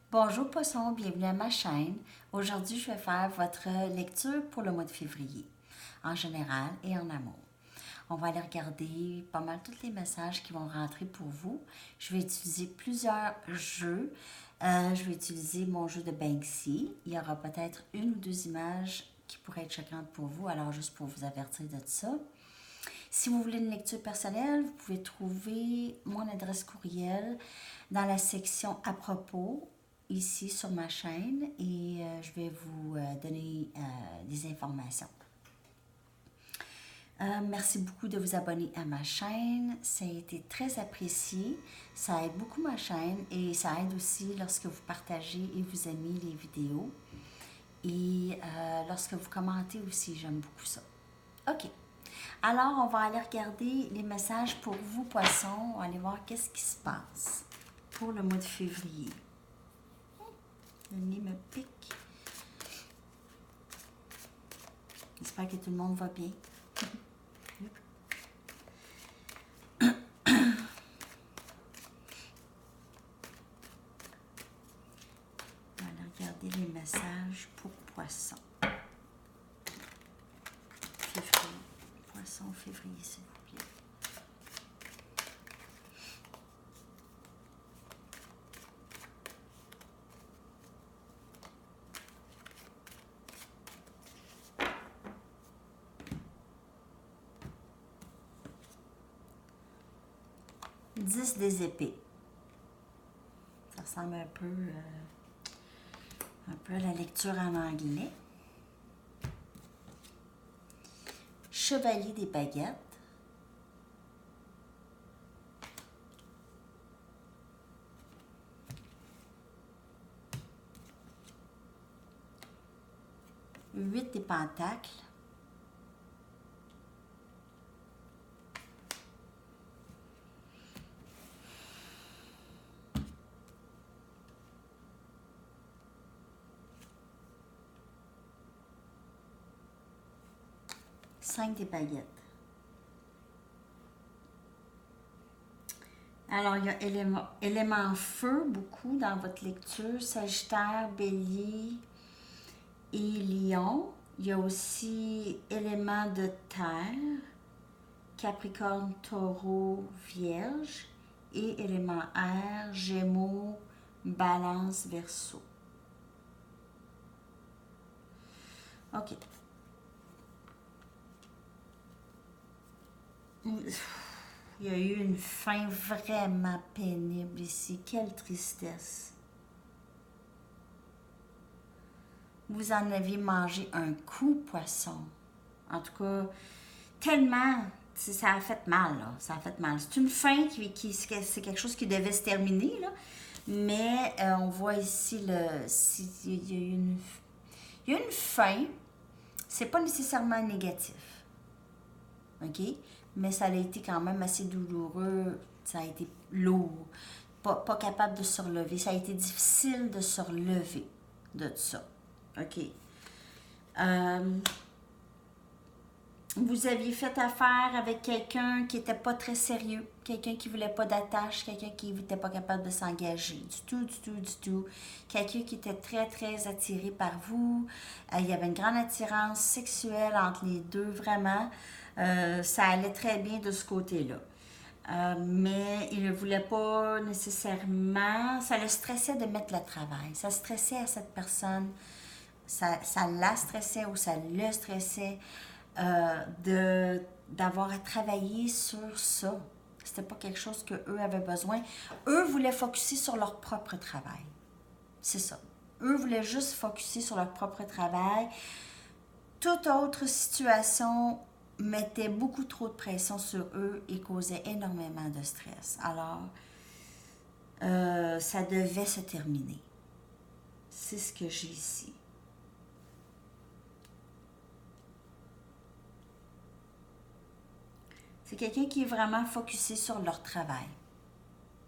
Bonjour Poisson, bienvenue à ma chaîne. Aujourd'hui, je vais faire votre lecture pour le mois de février, en général et en amour. On va aller regarder pas mal tous les messages qui vont rentrer pour vous. Je vais utiliser plusieurs jeux. Je vais utiliser mon jeu de Banksy. Il y aura peut-être une ou deux images qui pourraient être choquantes pour vous, alors juste pour vous avertir de ça. Si vous voulez une lecture personnelle, vous pouvez trouver mon adresse courriel dans la section à propos ici sur ma chaîne et je vais vous donner des informations. Merci beaucoup de vous abonner à ma chaîne. Ça a été très apprécié. Ça aide beaucoup ma chaîne et ça aide aussi lorsque vous partagez et vous aimez les vidéos. Et lorsque vous commentez aussi, j'aime beaucoup ça. OK. Alors, on va aller regarder les messages pour vous, poissons. On va aller voir qu'est-ce qui se passe pour le mois de février. Le nez me pique. J'espère que tout le monde va bien. On va aller regarder les messages pour poissons. Février. Poisson, février, s'il vous plaît. Dix des épées. Ça ressemble un peu à la lecture en anglais. Chevalier des baguettes. Huit des pentacles. Cinq des baguettes. Alors, il y a élément feu, beaucoup dans votre lecture. Sagittaire, Bélier et Lion. Il y a aussi élément de terre. Capricorne, Taureau, Vierge. Et élément air, Gémeaux, Balance, Verseau. OK. Il y a eu une fin vraiment pénible ici. Quelle tristesse. Vous en aviez mangé un coup, poisson. En tout cas, tellement, ça a fait mal, là. Ça a fait mal. C'est une fin c'est quelque chose qui devait se terminer, là. Mais on voit ici, il y a une fin. C'est pas nécessairement négatif. OK? Mais ça a été quand même assez douloureux. Ça a été lourd. Pas capable de se relever. Ça a été difficile de se relever de ça. OK. Vous aviez fait affaire avec quelqu'un qui n'était pas très sérieux, quelqu'un qui ne voulait pas d'attache, quelqu'un qui n'était pas capable de s'engager, du tout. Quelqu'un qui était très, très attiré par vous. Il y avait une grande attirance sexuelle entre les deux, vraiment. Ça allait très bien de ce côté-là. Mais il ne voulait pas nécessairement, ça le stressait de mettre le travail. Ça stressait à cette personne, ça la stressait ou ça le stressait d'avoir à travailler sur ça. C'était pas quelque chose qu'eux avaient besoin. Eux voulaient focusser sur leur propre travail. C'est ça. Eux voulaient juste focusser sur leur propre travail. Toute autre situation mettait beaucoup trop de pression sur eux et causait énormément de stress. Alors, ça devait se terminer. C'est ce que j'ai ici. C'est quelqu'un qui est vraiment focusé sur leur travail.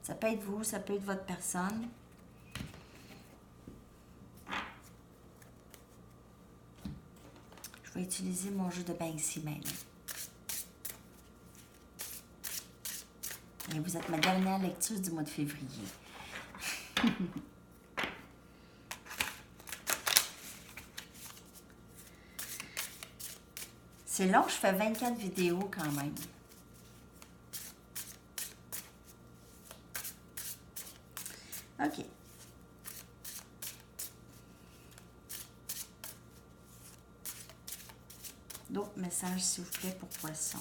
Ça peut être vous, ça peut être votre personne. Je vais utiliser mon jeu de Banksy maintenant. Et vous êtes ma dernière lecture du mois de février. C'est long, je fais 24 vidéos quand même. OK. D'autres messages, s'il vous plaît, pour Poisson.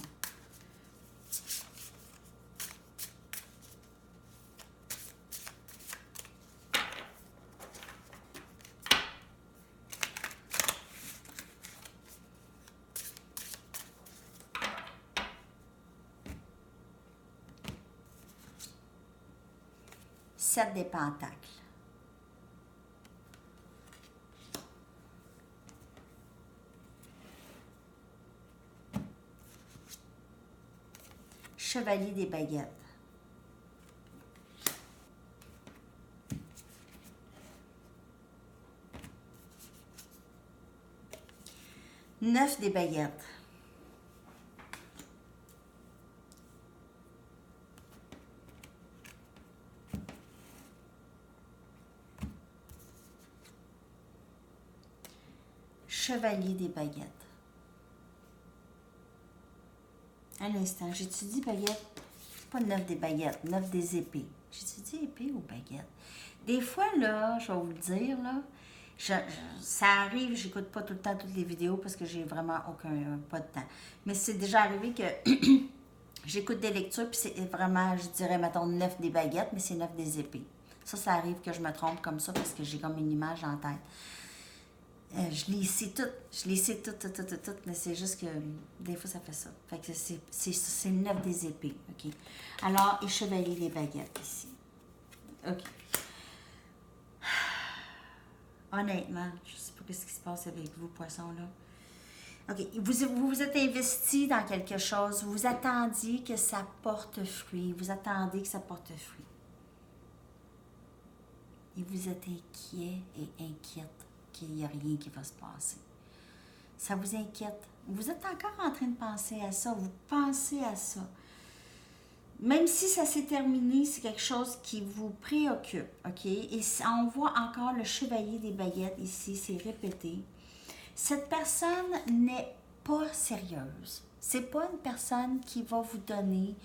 Sept des pentacles. Chevalier des baguettes. Neuf des baguettes. Chevalier des baguettes. Un instant, j'ai-tu dit baguette? C'est pas 9 des baguettes, 9 des épées. J'ai-tu dit épée ou baguette? Des fois, là, je vais vous le dire, là, ça arrive, j'écoute pas tout le temps toutes les vidéos parce que j'ai vraiment pas de temps. Mais c'est déjà arrivé que j'écoute des lectures, puis c'est vraiment, je dirais, mettons, 9 des baguettes, mais c'est 9 des épées. Ça arrive que je me trompe comme ça parce que j'ai comme une image en tête. Je les sais toutes, mais c'est juste que des fois ça fait ça. Fait que c'est 9 des épées, OK? Alors, et chevalier les baguettes ici. OK. Honnêtement, je sais pas ce qui se passe avec vous, poissons, là. OK, vous êtes investi dans quelque chose, vous attendiez que ça porte fruit, vous attendez que ça porte fruit. Et vous êtes inquiet et inquiète qu'il n'y a rien qui va se passer. Ça vous inquiète. Vous êtes encore en train de penser à ça. Vous pensez à ça. Même si ça s'est terminé, c'est quelque chose qui vous préoccupe. OK? Et on voit encore le chevalier des baguettes ici. C'est répété. Cette personne n'est pas sérieuse. C'est pas une personne qui va vous donner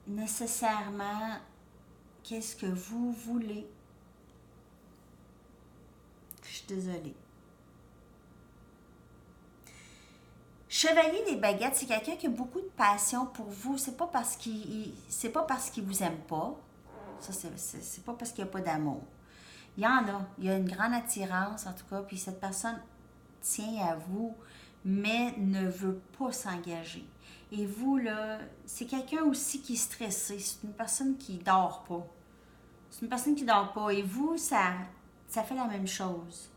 nécessairement qu'est-ce que vous voulez. Je suis désolée. Chevalier des baguettes, c'est quelqu'un qui a beaucoup de passion pour vous. C'est pas parce qu'il vous aime pas. Ça, c'est pas parce qu'il n'y a pas d'amour. Il y en a. Il y a une grande attirance, en tout cas. Puis cette personne tient à vous, mais ne veut pas s'engager. Et vous, là, c'est quelqu'un aussi qui est stressé. C'est une personne qui dort pas. C'est une personne qui dort pas. Et vous, ça fait la même chose.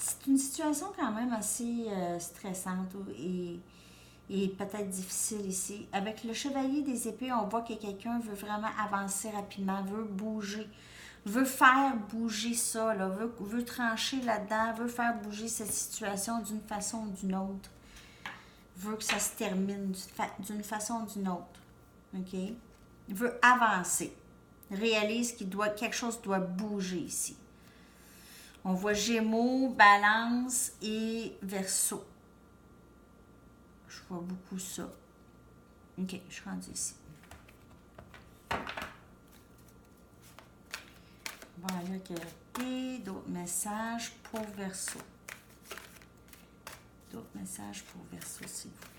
C'est une situation quand même assez stressante et peut-être difficile ici. Avec le chevalier des épées, on voit que quelqu'un veut vraiment avancer rapidement, veut bouger, veut faire bouger ça, là, veut trancher là-dedans, veut faire bouger cette situation d'une façon ou d'une autre. Veut que ça se termine d'une façon ou d'une autre. OK? Veut avancer. Réalise quelque chose doit bouger ici. On voit Gémeaux, Balance et Verseau. Je vois beaucoup ça. OK, je suis rendue ici. On va aller regarder d'autres messages pour Verseau. D'autres messages pour Verseau, s'il vous plaît.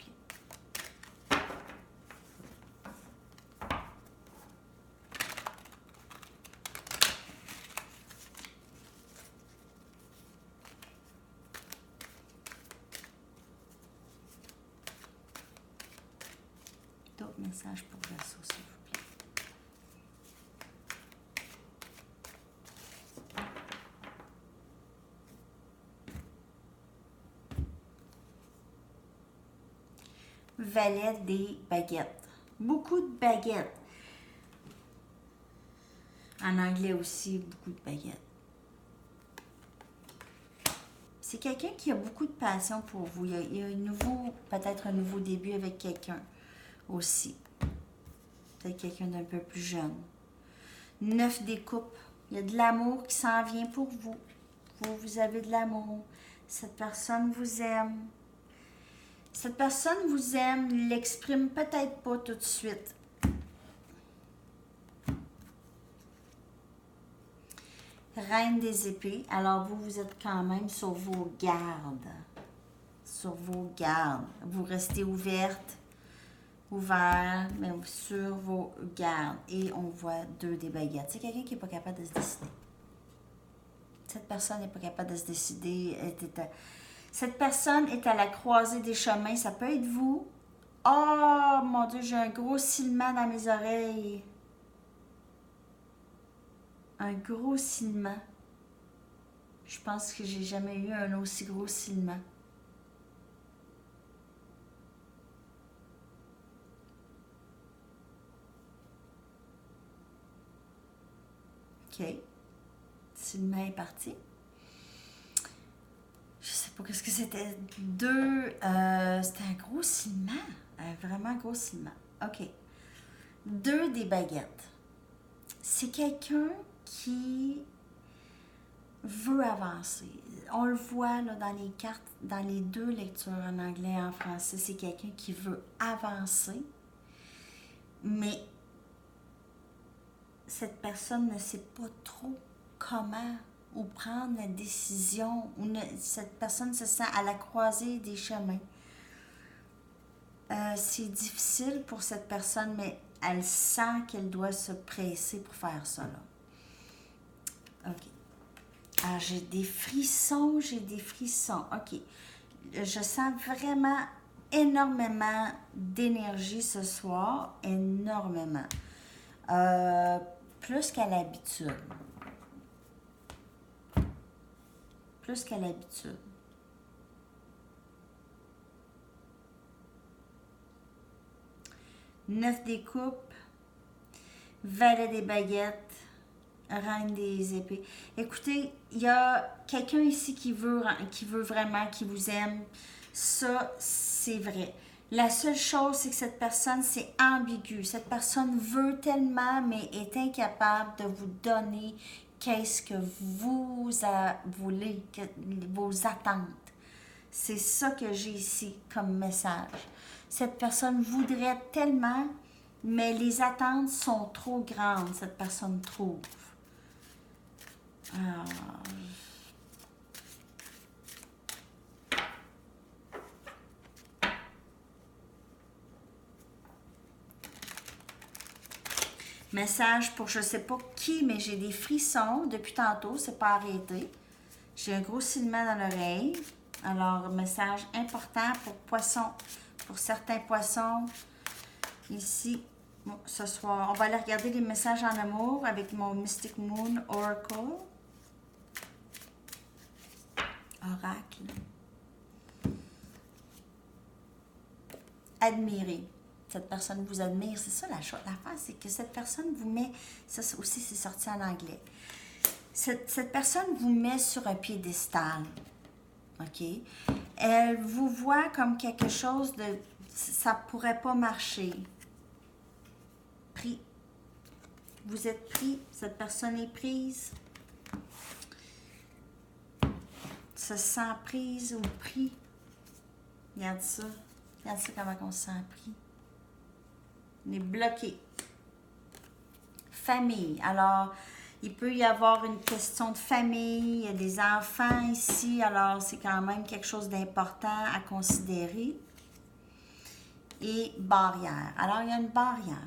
D'autres messages pour Verseau, s'il vous plaît. Valet des baguettes. Beaucoup de baguettes. En anglais aussi, beaucoup de baguettes. C'est quelqu'un qui a beaucoup de passion pour vous. Il y a peut-être un nouveau début avec quelqu'un aussi. Peut-être quelqu'un d'un peu plus jeune. 9 des coupes. Il y a de l'amour qui s'en vient pour vous. vous avez de l'amour. Cette personne vous aime. Cette personne vous aime, l'exprime peut-être pas tout de suite. Reine des épées. Alors vous êtes quand même sur vos gardes. Sur vos gardes. Vous restez ouverte, ouvert, mais sur vos gardes. Et on voit 2 des baguettes. C'est quelqu'un qui n'est pas capable de se décider. Cette personne n'est pas capable de se décider. Cette personne est à la croisée des chemins. Ça peut être vous. Oh mon Dieu, j'ai un gros silement dans mes oreilles. Un gros silement. Je pense que j'ai jamais eu un aussi gros silement. OK. Silement est parti. Je sais pas qu'est-ce que c'était. 2. C'était un gros silement. Un vraiment gros silement. OK. 2 des baguettes. C'est quelqu'un qui veut avancer. On le voit là, dans les cartes, dans les 2 lectures en anglais et en français. C'est quelqu'un qui veut avancer, mais cette personne ne sait pas trop comment ou prendre la décision. Cette personne se sent à la croisée des chemins. C'est difficile pour cette personne, mais elle sent qu'elle doit se presser pour faire ça. Là. OK. Alors, j'ai des frissons. OK. Je sens vraiment énormément d'énergie ce soir. Énormément. Plus qu'à l'habitude. Plus qu'à l'habitude. Neuf des coupes. Valet des baguettes. Reine des épées. Écoutez, il y a quelqu'un ici qui veut vraiment, qui vous aime. Ça, c'est vrai. La seule chose, c'est que cette personne, c'est ambigu. Cette personne veut tellement, mais est incapable de vous donner qu'est-ce que vous voulez, vos attentes. C'est ça que j'ai ici comme message. Cette personne voudrait tellement, mais les attentes sont trop grandes, cette personne trouve. Alors, message pour je sais pas qui, mais j'ai des frissons depuis tantôt, c'est pas arrêté. J'ai un gros silement dans l'oreille. Alors, message important pour poissons, pour certains poissons. Ici, ce soir, on va aller regarder les messages en amour avec mon Mystic Moon Oracle. Oracle. Admirer. Cette personne vous admire. C'est ça l'affaire, c'est que cette personne vous met, ça aussi c'est sorti en anglais. Cette personne vous met sur un piédestal. OK? Elle vous voit comme quelque chose de, ça pourrait pas marcher. Pris. Vous êtes pris. Cette personne est prise. Se sent prise ou pris. Regarde ça. Regarde ça comment on se sent pris. On est bloqué. Famille. Alors, il peut y avoir une question de famille. Il y a des enfants ici. Alors, c'est quand même quelque chose d'important à considérer. Et barrière. Alors, il y a une barrière.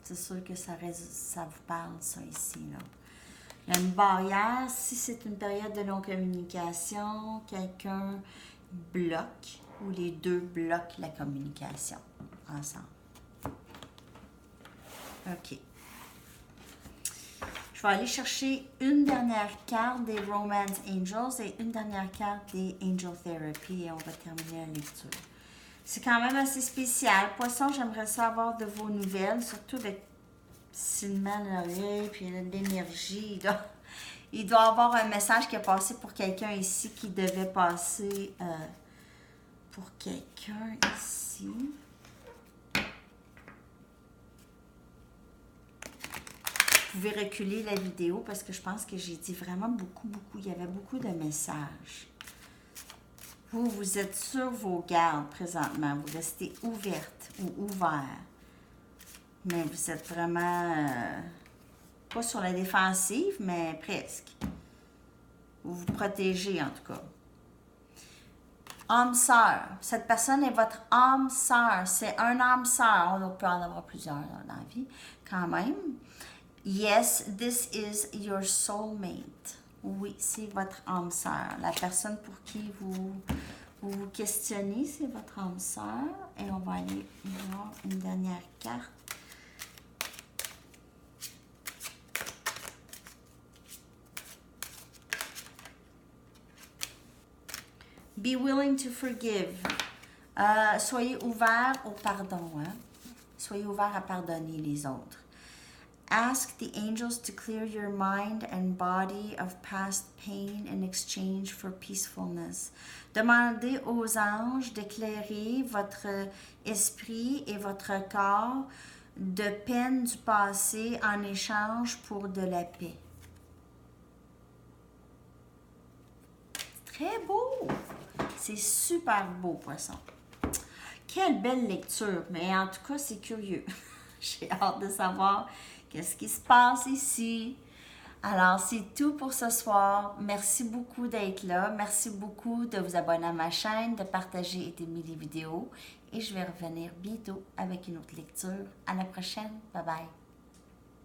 C'est sûr que ça vous parle, ça, ici, là. Il y a une barrière. Si c'est une période de non-communication, quelqu'un bloque ou les 2 bloquent la communication ensemble. OK. Je vais aller chercher une dernière carte des Romance Angels et une dernière carte des Angel Therapy et on va terminer la lecture. C'est quand même assez spécial. Poisson, j'aimerais savoir de vos nouvelles, surtout avec Sylvain l'oreille, puis l'énergie. Il doit y avoir un message qui a passé pour quelqu'un ici qui devait passer pour quelqu'un ici. pouvez reculer la vidéo parce que je pense que j'ai dit vraiment beaucoup. Il y avait beaucoup de messages. Vous êtes sur vos gardes présentement. Vous restez ouverte ou ouvert. Mais vous êtes vraiment pas sur la défensive, mais presque. Vous vous protégez en tout cas. Âme sœur. Cette personne est votre âme sœur. C'est un âme sœur. On peut en avoir plusieurs dans la vie quand même. Yes, this is your soulmate. Oui, c'est votre âme sœur. La personne pour qui vous questionnez, c'est votre âme sœur. Et on va aller voir une dernière carte. Be willing to forgive. Soyez ouvert au pardon. Hein? Soyez ouvert à pardonner les autres. Ask the angels to clear your mind and body of past pain in exchange for peacefulness. Demandez aux anges d'éclairer votre esprit et votre corps de peine du passé en échange pour de la paix. Très beau! C'est super beau, poisson. Quelle belle lecture, mais en tout cas, c'est curieux. J'ai hâte de savoir qu'est-ce qui se passe ici. Alors, c'est tout pour ce soir. Merci beaucoup d'être là. Merci beaucoup de vous abonner à ma chaîne, de partager et d'aimer les vidéos. Et je vais revenir bientôt avec une autre lecture. À la prochaine. Bye bye.